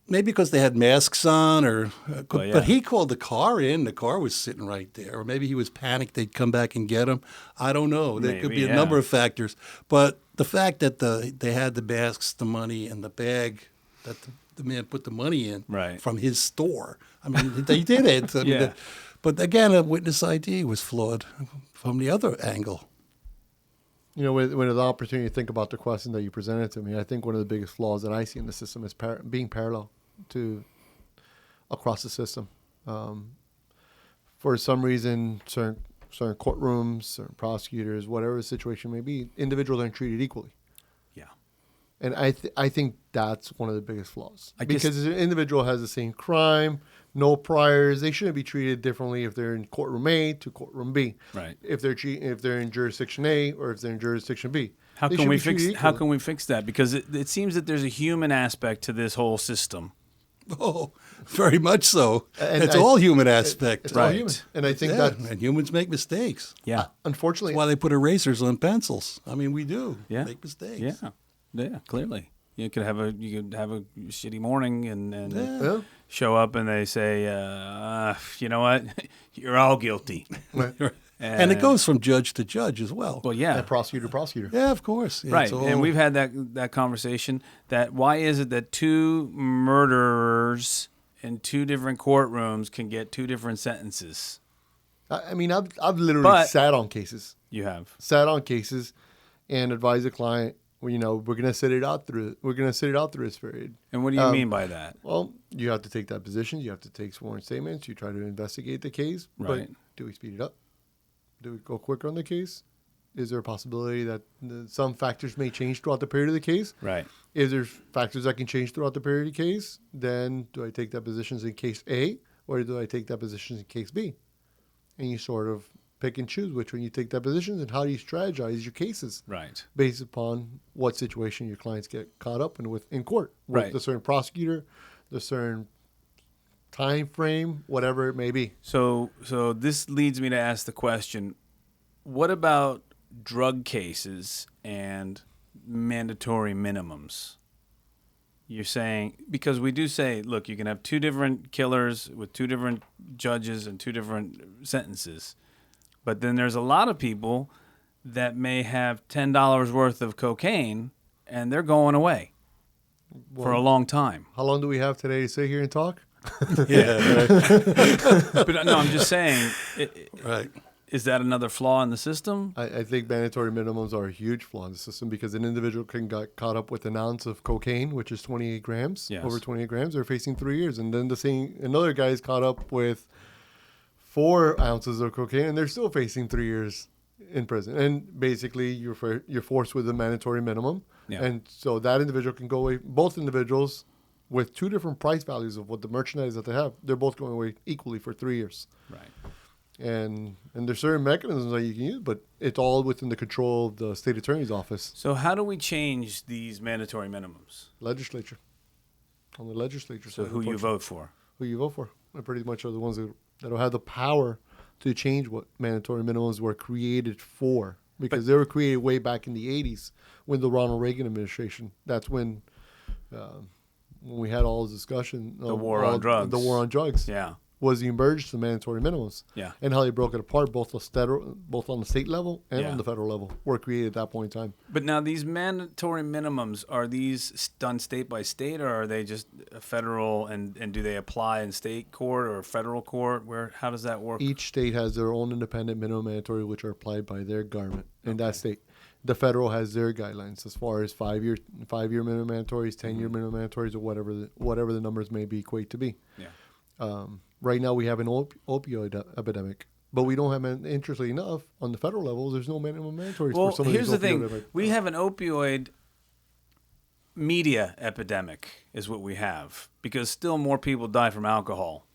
Maybe because they had masks on, yeah. but he called the car in. The car was sitting right there, or maybe he was panicked. They'd come back and get him. I don't know. There could Maybe, be a number yeah. of factors, but the fact that they had the masks, the money, and the bag that the man put the money in Right. from his store. I mean, they did it. I mean, Yeah. but again, a witness ID was flawed from the other angle. You know, when the opportunity to think about the question that you presented to me, I think one of the biggest flaws that I see in the system is being parallel to across the system. For some reason, certain courtrooms, certain prosecutors, whatever the situation may be, individuals aren't treated equally. Yeah. And I think that's one of the biggest flaws. I guess- Because an individual has the same crime, no priors, they shouldn't be treated differently if they're in courtroom A to courtroom B. Right. If they're in jurisdiction A or if they're in jurisdiction B. How They can should we be treated fix? How equally. can we fix that? Because it seems that there's a human aspect to this whole system, Oh, very much so. And It's all human aspect. It's all human. And I think that, and humans make mistakes. Yeah. unfortunately, That's why they put erasers on pencils. I mean, we do make mistakes. Yeah, clearly. You could have a shitty morning and yeah. show up and they say, you know what, you're all guilty. And it goes from judge to judge as well. Well, yeah, And prosecutor to prosecutor. Yeah, of course. Yeah, right. it's all- And we've had that conversation. That why is it that two murderers in two different courtrooms can get two different sentences? I mean, I've literally sat on cases. You have. And advised the client, well, we're going to sit it out through. We're going to sit it out through this period. And what do you mean by that? Well, you have to take that position. You have to take sworn statements. You try to investigate the case. Right. But do we speed it up? Do we go quicker on the case? Is there a possibility that some factors may change throughout the period of the case? Right. If there's factors that can change throughout the period of the case, then do I take that positions in case A or do I take that positions in case B? And you sort of pick and choose which one you take that positions and how do you strategize your cases. Right. Based upon what situation your clients get caught up in court. With Right. the certain prosecutor, the certain time frame, whatever it may be. So this leads me to ask the question, what about drug cases and mandatory minimums? You're saying, because we do say, look, you can have two different killers with two different judges and two different sentences. But then there's a lot of people that may have $10 worth of cocaine and they're going away for a long time. How long do we have today to sit here and talk? Yeah, right. But no, I'm just saying, Right. is that another flaw in the system? I think mandatory minimums are a huge flaw in the system because an individual can get caught up with an ounce of cocaine, which is 28 grams, Yes. over 28 grams, they're facing 3 years. And then another guy is caught up with 4 ounces of cocaine and they're still facing 3 years in prison. And basically you're forced with a mandatory minimum. Yeah. And so that individual can go away, both individuals with two different price values of what the merchandise that they have, they're both going away equally for 3 years. Right. And there's certain mechanisms that you can use, but it's all within the control of the state attorney's office. So how do we change these mandatory minimums? Legislature. On the legislature So side, who you unfortunately. vote for? Who you vote for. They pretty much are the ones that'll have the power to change what mandatory minimums were created for. Because they were created way back in the 80s when the Ronald Reagan administration. That's when we had all this discussion. The war on drugs. The war on drugs. Yeah. Was the emergence of mandatory minimums. Yeah. And how they broke it apart, both on the state level and Yeah. on the federal level, were created at that point in time. But now these mandatory minimums, are these done state by state or are they just federal and do they apply in state court or federal court? How does that work? Each state has their own independent minimum mandatory, which are applied by their government in that state. The federal has their guidelines as far as 5-year minimum mandatories, 10-year minimum mandatories, or whatever the numbers may be equate to be. Yeah. Right now we have an opioid epidemic, but we don't have, interestingly enough, on the federal level, there's no minimum mandatories Well, for some of here's these the opioid thing. We have an opioid media epidemic is what we have because still more people die from alcohol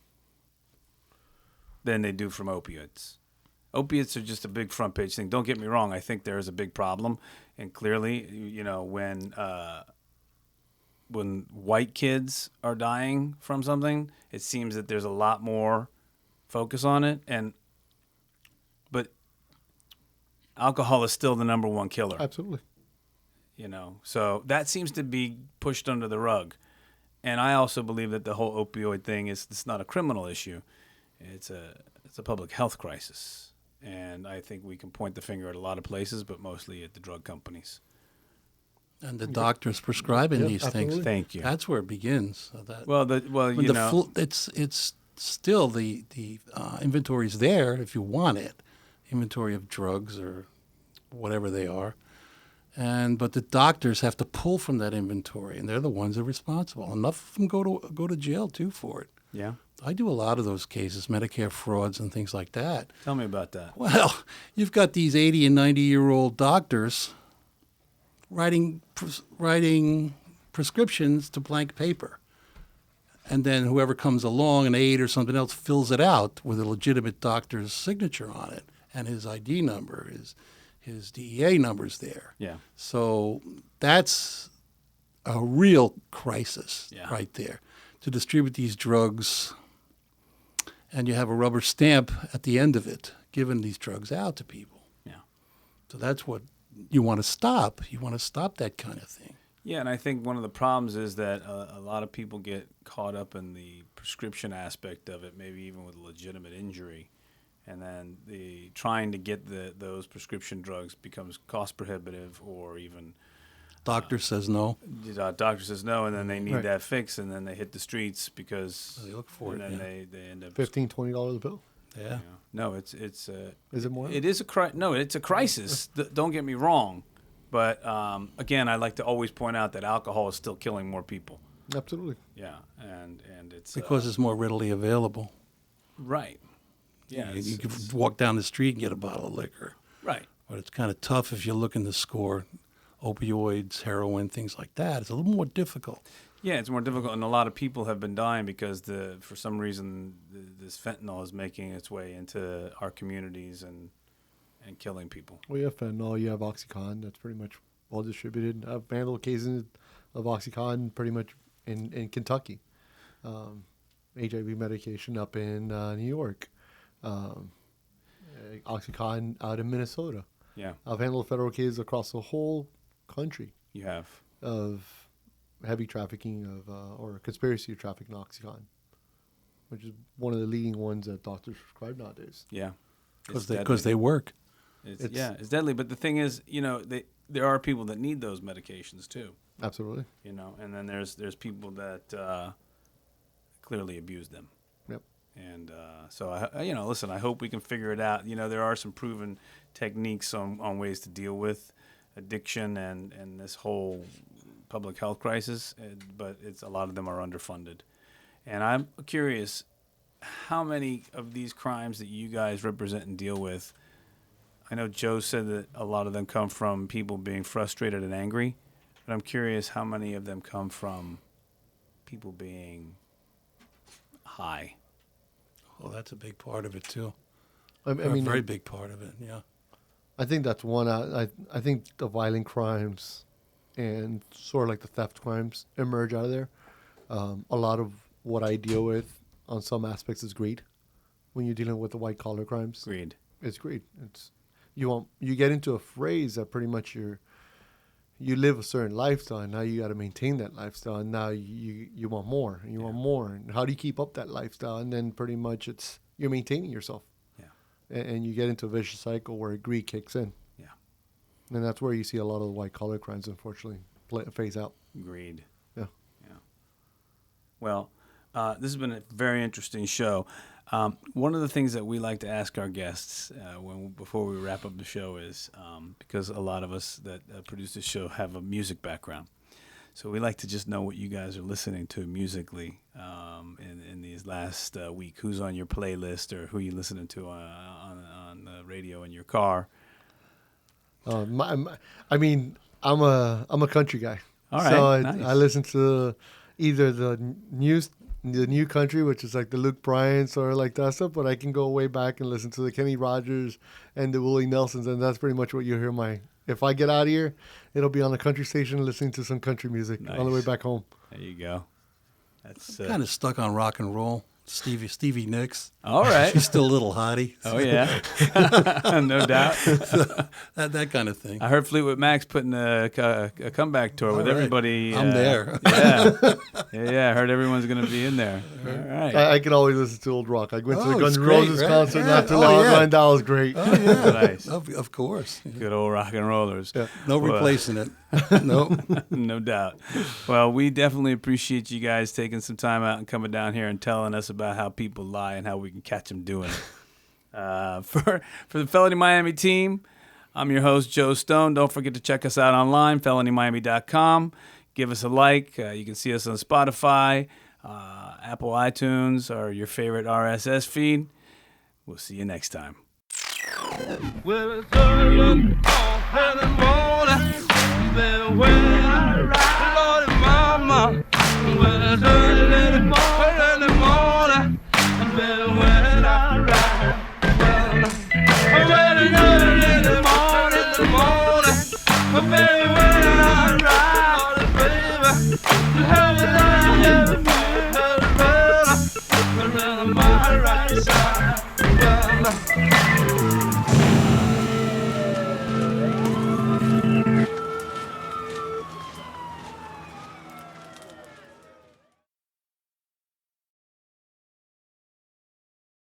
than they do from opioids. Opiates are just a big front page thing. Don't get me wrong. I think there is a big problem. And clearly, when white kids are dying from something, it seems that there's a lot more focus on it. But alcohol is still the number one killer. Absolutely. So that seems to be pushed under the rug. And I also believe that the whole opioid thing it's not a criminal issue. It's a public health crisis. And I think we can point the finger at a lot of places, but mostly at the drug companies. And the doctors prescribing these absolutely. things. Thank you. That's where it begins. It's still the inventory is there if you want it, inventory of drugs or whatever they are, but the doctors have to pull from that inventory, and they're the ones that are responsible. Enough of them go to jail too for it. Yeah. I do a lot of those cases, Medicare frauds and things like that. Tell me about that. Well, you've got these 80 and 90-year-old doctors writing prescriptions to blank paper. And then whoever comes along, an aide or something else, fills it out with a legitimate doctor's signature on it. And his ID number, his DEA number's there. Yeah. So that's a real crisis Yeah. right there. to distribute these drugs, and you have a rubber stamp at the end of it, giving these drugs out to people. Yeah. So that's what you want to stop. You want to stop that kind of thing. Yeah, and I think one of the problems is that a lot of people get caught up in the prescription aspect of it, maybe even with a legitimate injury, and then the trying to get those prescription drugs becomes cost prohibitive, or even Doctor says no. Doctor says no, and then they need Right. that fix, and then they hit the streets because They look for and it, then yeah. they end up $15-20 a bill. Yeah. you know. No, it's Is it more? it is it's a crisis. Don't get me wrong, but again, I like to always point out that alcohol is still killing more people. Absolutely. Yeah, and it's Because it's more readily available. right. Yeah, You can walk down the street and get a bottle of liquor. right. But it's kind of tough if you're looking to score opioids, heroin, things like that. It's a little more difficult. Yeah, it's more difficult, and a lot of people have been dying because for some reason this fentanyl is making its way into our communities and killing people. Well, you have fentanyl, you have Oxycontin. That's pretty much well distributed. I've handled cases of Oxycontin pretty much in Kentucky. HIV medication up in New York. Oxycontin out in Minnesota. Yeah, I've handled federal cases across the whole country you have. of heavy trafficking of or conspiracy to traffic Oxycontin, which is one of the leading ones that doctors prescribe nowadays. Yeah, Because they work. It's deadly. But the thing is, there are people that need those medications too. Absolutely. And then there's people that clearly abuse them. Yep. And so listen, I hope we can figure it out. There are some proven techniques on ways to deal with addiction and this whole public health crisis, but a lot of them are underfunded. And I'm curious, how many of these crimes that you guys represent and deal with, I know Joe said that a lot of them come from people being frustrated and angry, but I'm curious how many of them come from people being high. Well, that's a big part of it, too. I mean, a very big part of it, yeah. I think that's one. I think the violent crimes and sort of like the theft crimes emerge out of there. A lot of what I deal with on some aspects is greed. When you're dealing with the white collar crimes, Greed. it's greed. It's you get into a phrase that pretty much you live a certain lifestyle, and now you got to maintain that lifestyle, and now you want more, and you want more, and how do you keep up that lifestyle? And then pretty much you're maintaining yourself. And you get into a vicious cycle where greed kicks in. Yeah. And that's where you see a lot of the white-collar crimes, unfortunately, phase out. Greed. Yeah. Yeah. Well, this has been a very interesting show. One of the things that we like to ask our guests before we wrap up the show is, because a lot of us that produce this show have a music background, so we like to just know what you guys are listening to musically in these last week. Who's on your playlist, or who you listening to on the radio in your car? I'm a country guy. All right, So nice. I listen to either the new country, which is like the Luke Bryants or like that stuff, but I can go way back and listen to the Kenny Rogers and the Willie Nelsons, and that's pretty much what you hear if I get out of here, it'll be on the country station listening to some country music on the way Nice. back home. There you go. That's Kind of stuck on rock and roll. Stevie Nicks. all right. She's still a little hottie. Oh yeah, no doubt. That kind of thing. I heard Fleetwood Mac's putting a comeback tour with All right. everybody. I'm there. Yeah. I heard everyone's going to be in there. All right. I can always listen to old rock. I went to the Oh, Guns it's N' great, Roses right? concert Yeah. not too Oh, long ago, yeah. and that was great. Oh, yeah. Nice. Of course. Good old rock and rollers. Yeah. No Well, replacing it. No. No doubt. Well, we definitely appreciate you guys taking some time out and coming down here and telling us about how people lie and how we can catch them doing it. For the Felony Miami team, I'm your host, Joe Stone. Don't forget to check us out online, felonymiami.com. Give us a like. You can see us on Spotify, Apple iTunes, or your favorite RSS feed. We'll see you next time. Well, it's early in the morning, then when I ride, Lordy mama. Well, it's early in the morning, then when I ride. Well, it's early in the morning, baby, when I ride.